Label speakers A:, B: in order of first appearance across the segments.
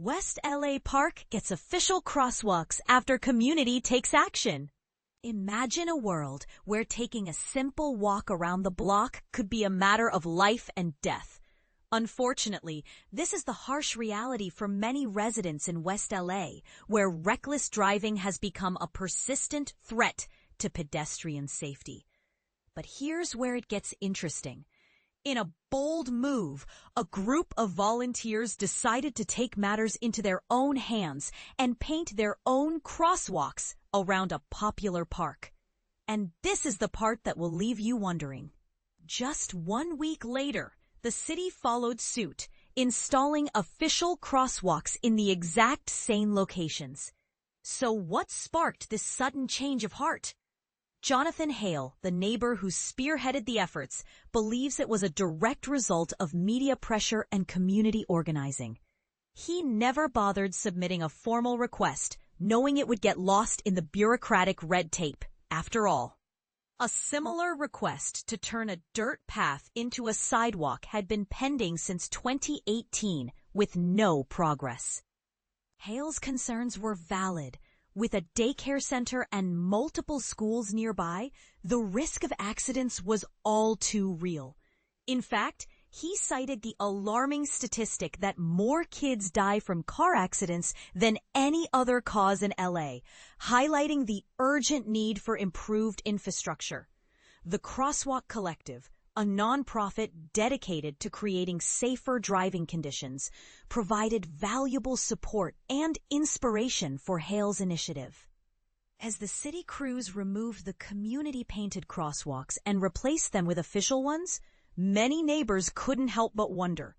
A: West LA Park gets official crosswalks after community takes action. Imagine a world where taking a simple walk around the block could be a matter of life and death. Unfortunately, this is the harsh reality for many residents in West LA, where reckless driving has become a persistent threat to pedestrian safety. But here's where it gets interesting. In a bold move, a group of volunteers decided to take matters into their own hands and paint their own crosswalks around a popular park. And this is the part that will leave you wondering. Just 1 week later, the city followed suit, installing official crosswalks in the exact same locations. So what sparked this sudden change of heart? Jonathan Hale, the neighbor who spearheaded the efforts, believes it was a direct result of media pressure and community organizing. He never bothered submitting a formal request, knowing it would get lost in the bureaucratic red tape. After all, a similar request to turn a dirt path into a sidewalk had been pending since 2018 with no progress. Hale's concerns were valid. With a daycare center and multiple schools nearby, the risk of accidents was all too real. In fact, he cited the alarming statistic that more kids die from car accidents than any other cause in LA, highlighting the urgent need for improved infrastructure. The Crosswalk Collective, a nonprofit dedicated to creating safer driving conditions, provided valuable support and inspiration for Hale's initiative. As the city crews removed the community-painted crosswalks and replaced them with official ones, many neighbors couldn't help but wonder,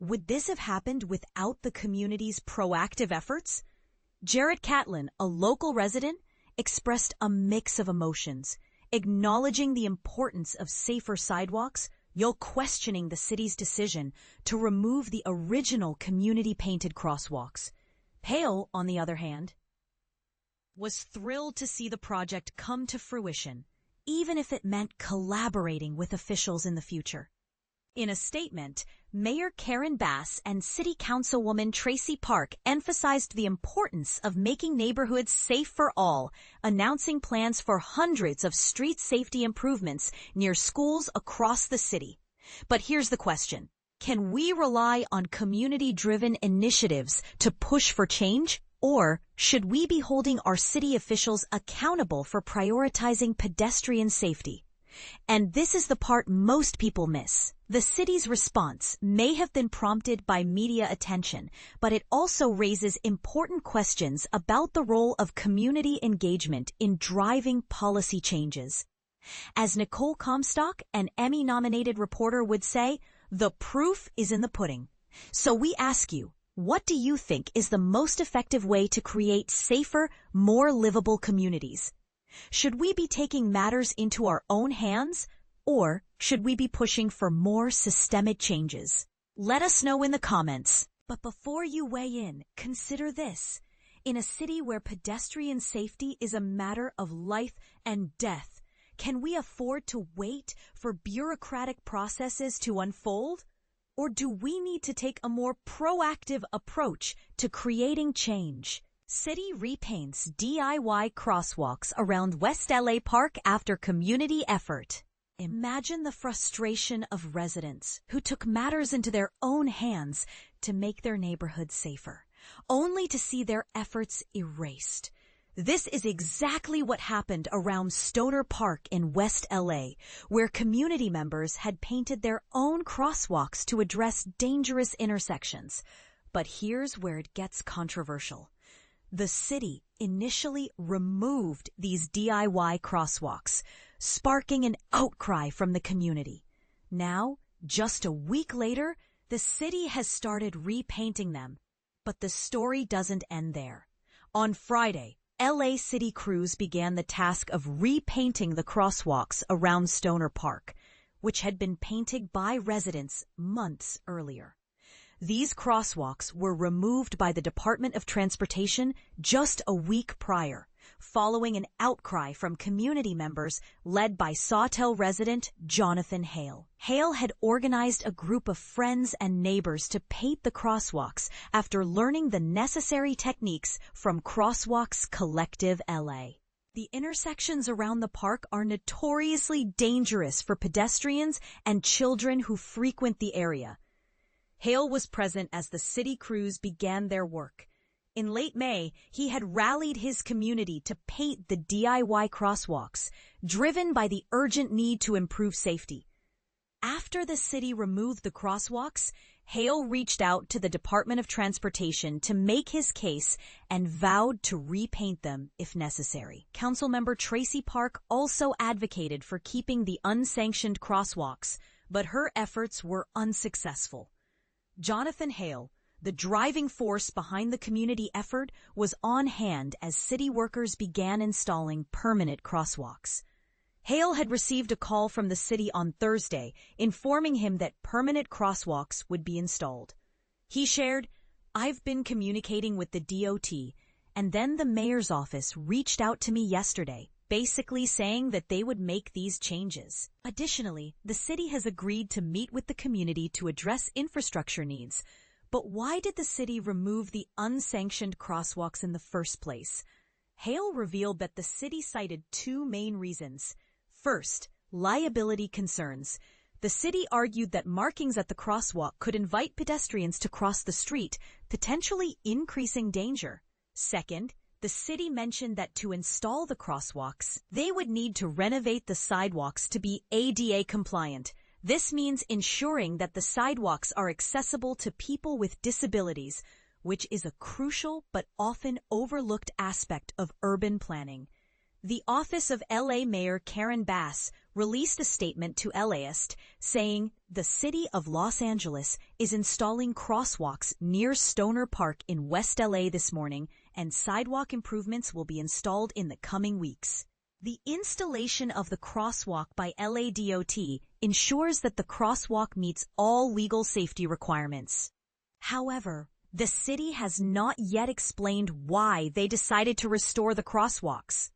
A: would this have happened without the community's proactive efforts? Jared Catlin, a local resident, expressed a mix of emotions, acknowledging the importance of safer sidewalks, while questioning the city's decision to remove the original community-painted crosswalks. Hale, on the other hand, was thrilled to see the project come to fruition, even if it meant collaborating with officials in the future. In a statement, Mayor Karen Bass and City Councilwoman Traci emphasized the importance of making neighborhoods safe for all, announcing plans for hundreds of street safety improvements near schools across the city. But here's the question. Can we rely on community-driven initiatives to push for change? Or should we be holding our city officials accountable for prioritizing pedestrian safety? And this is the part most people miss. The city's response may have been prompted by media attention, but it also raises important questions about the role of community engagement in driving policy changes. As Nicole Comstock, an Emmy-nominated reporter, would say, the proof is in the pudding. So we ask you, what do you think is the most effective way to create safer, more livable communities? Should we be taking matters into our own hands, or should we be pushing for more systemic changes? Let us know in the comments. But before you weigh in, consider this. In a city where pedestrian safety is a matter of life and death, can we afford to wait for bureaucratic processes to unfold? Or do we need to take a more proactive approach to creating change? City Repaints DIY crosswalks around West LA Park after community effort. Imagine the frustration of residents who took matters into their own hands to make their neighborhood safer, only to see their efforts erased. This is exactly what happened around Stoner Park in West LA, where community members had painted their own crosswalks to address dangerous intersections. But here's where it gets controversial. The city initially removed these DIY crosswalks, sparking an outcry from the community. Now, just a week later, the city has started repainting them. But the story doesn't end there. On Friday, LA city crews began the task of repainting the crosswalks around Stoner Park, which had been painted by residents months earlier. These crosswalks were removed by the Department of Transportation just a week prior, following an outcry from community members led by Sawtell resident Jonathan Hale. Hale had organized a group of friends and neighbors to paint the crosswalks after learning the necessary techniques from Crosswalks Collective LA. The intersections around the park are notoriously dangerous for pedestrians and children who frequent the area. Hale was present as the city crews began their work. In late May, he had rallied his community to paint the DIY crosswalks, driven by the urgent need to improve safety. After the city removed the crosswalks, Hale reached out to the Department of Transportation to make his case and vowed to repaint them if necessary. Councilmember Traci Park also advocated for keeping the unsanctioned crosswalks, but her efforts were unsuccessful. Jonathan Hale, the driving force behind the community effort, was on hand as city workers began installing permanent crosswalks. Hale had received a call from the city on Thursday informing him that permanent crosswalks would be installed. He shared, "I've been communicating with the DOT, and then the mayor's office reached out to me yesterday, basically saying that they would make these changes." Additionally, the city has agreed to meet with the community to address infrastructure needs. But why did the city remove the unsanctioned crosswalks in the first place? Hale revealed that the city cited two main reasons. First, liability concerns. The city argued that markings at the crosswalk could invite pedestrians to cross the street, potentially increasing danger. Second, the city mentioned that to install the crosswalks, they would need to renovate the sidewalks to be ADA compliant. This means ensuring that the sidewalks are accessible to people with disabilities, which is a crucial but often overlooked aspect of urban planning. The office of LA Mayor Karen Bass released a statement to LAist saying the city of Los Angeles is installing crosswalks near Stoner Park in West LA this morning, and sidewalk improvements will be installed in the coming weeks. The installation of the crosswalk by LA DOT ensures that the crosswalk meets all legal safety requirements. However, the city has not yet explained why they decided to restore the crosswalks.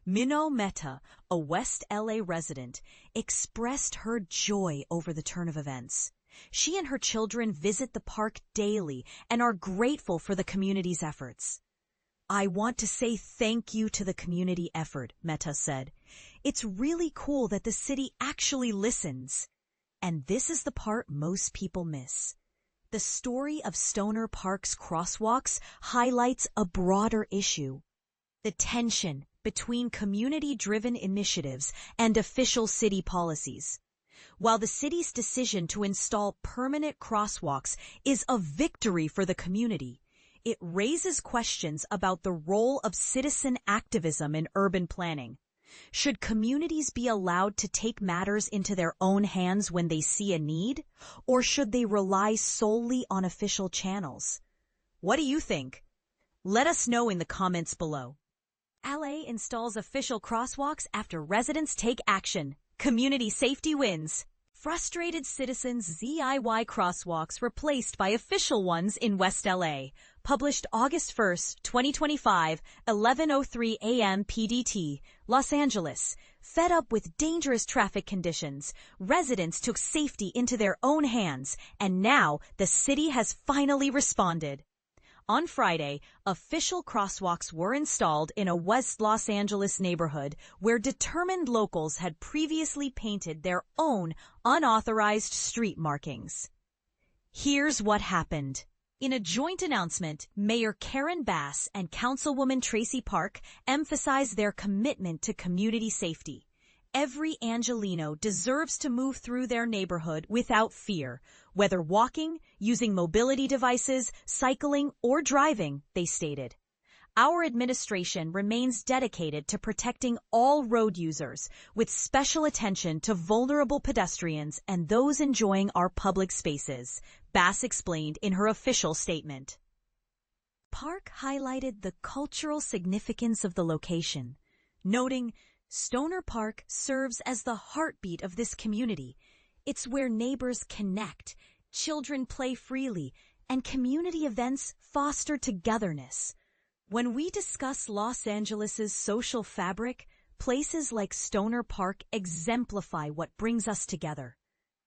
A: Minnow Mehta, a West LA resident, expressed her joy over the turn of events. She and her children visit the park daily and are grateful for the community's efforts. "I want to say thank you to the community effort," Mehta said. "It's really cool that the city actually listens." And this is the part most people miss. The story of Stoner Park's crosswalks highlights a broader issue: the tension between community-driven initiatives and official city policies. While the city's decision to install permanent crosswalks is a victory for the community, it raises questions about the role of citizen activism in urban planning. Should communities be allowed to take matters into their own hands when they see a need, or should they rely solely on official channels? What do you think? Let us know in the comments below. LA installs official crosswalks after residents take action. Community safety wins. Frustrated citizens' DIY crosswalks replaced by official ones in West LA. Published August 1st, 2025, 11:03 a.m. PDT, Los Angeles. Fed up with dangerous traffic conditions, residents took safety into their own hands, and now the city has finally responded. On Friday, official crosswalks were installed in a West Los Angeles neighborhood where determined locals had previously painted their own unauthorized street markings. Here's what happened. In a joint announcement, Mayor Karen Bass and Councilwoman Traci Park emphasized their commitment to community safety. Every Angelino deserves to move through their neighborhood without fear, whether walking, using mobility devices, cycling, or driving, they stated. Our administration remains dedicated to protecting all road users, with special attention to vulnerable pedestrians and those enjoying our public spaces, Bass explained in her official statement. Park highlighted the cultural significance of the location, noting, "Stoner Park serves as the heartbeat of this community. It's where neighbors connect, children play freely, and community events foster togetherness. When we discuss Los Angeles's social fabric, places like Stoner Park exemplify what brings us together.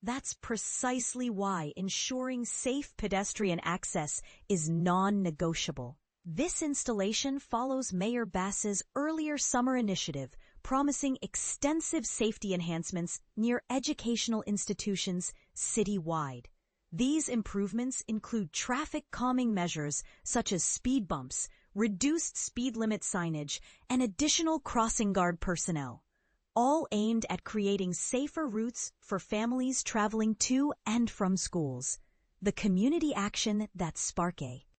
A: That's precisely why ensuring safe pedestrian access is non-negotiable. This installation follows Mayor Bass's earlier summer initiative, promising extensive safety enhancements near educational institutions citywide. These improvements include traffic calming measures such as speed bumps, reduced speed limit signage, and additional crossing guard personnel, all aimed at creating safer routes for families traveling to and from schools. The community action that's Sparke.